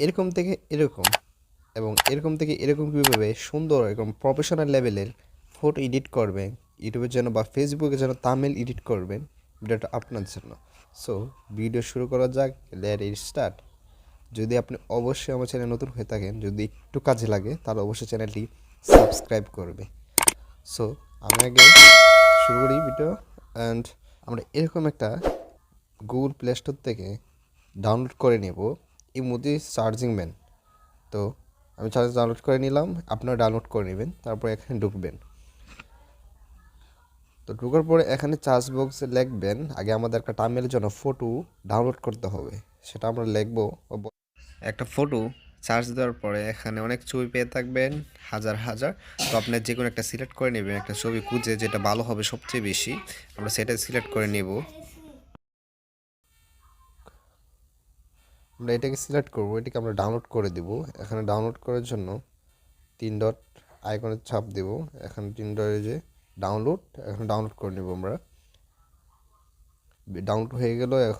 এরকম থেকে এরকম এবং এরকম থেকে এরকম কীভাবে সুন্দর এরকম প্রফেশনাল লেভেলের ফটো এডিট করবেন ইউটিউবের জন্য বা ফেসবুকে যেন তামিল এডিট করবেন, ভিডিওটা আপনার জন্য। সো ভিডিও শুরু করা যাক, লেট ইট স্টার্ট। যদি আপনি অবশ্যই আমার চ্যানেল নতুন হয়ে থাকেন, যদি একটু কাজে লাগে তাহলে অবশ্যই চ্যানেলটি সাবস্ক্রাইব করবে। সো আমি আগে শুরু করি ভিডিও। অ্যান্ড আমরা এরকম একটা গুগল প্লে স্টোর থেকে ডাউনলোড করে নেব ইমোজি চার্জিং ম্যান। তো আমি ডাউনলোড করে নিলাম, আপনারা ডাউনলোড করে নেবেন, তারপর এখানে ঢুকবেন। তো ঢোকার পরে এখানে চার্জ বক্সে লিখবেন, আগে আমাদের একটা তামিলের জন্য ফটো ডাউনলোড করতে হবে, সেটা আমরা লিখবো। একটা ফটো চার্জ দেওয়ার পরে এখানে অনেক ছবি পেয়ে থাকবেন, হাজার হাজার। তো আপনি যে কোনো একটা সিলেক্ট করে নেবেন, একটা ছবি খুঁজে যেটা ভালো হবে সবচেয়ে বেশি, আমরা সেটা সিলেক্ট করে নেব। আমরা এটাকে সিলেক্ট করব, এটাকে আমরা ডাউনলোড করে দেব। এখানে ডাউনলোড করার জন্য 3 ডট আইকনে চাপ দেব, এখানে 3 ডটে যে ডাউনলোড, এখানে ডাউনলোড করে নেব আমরা। ডাউনলোড হয়ে গেল। এখন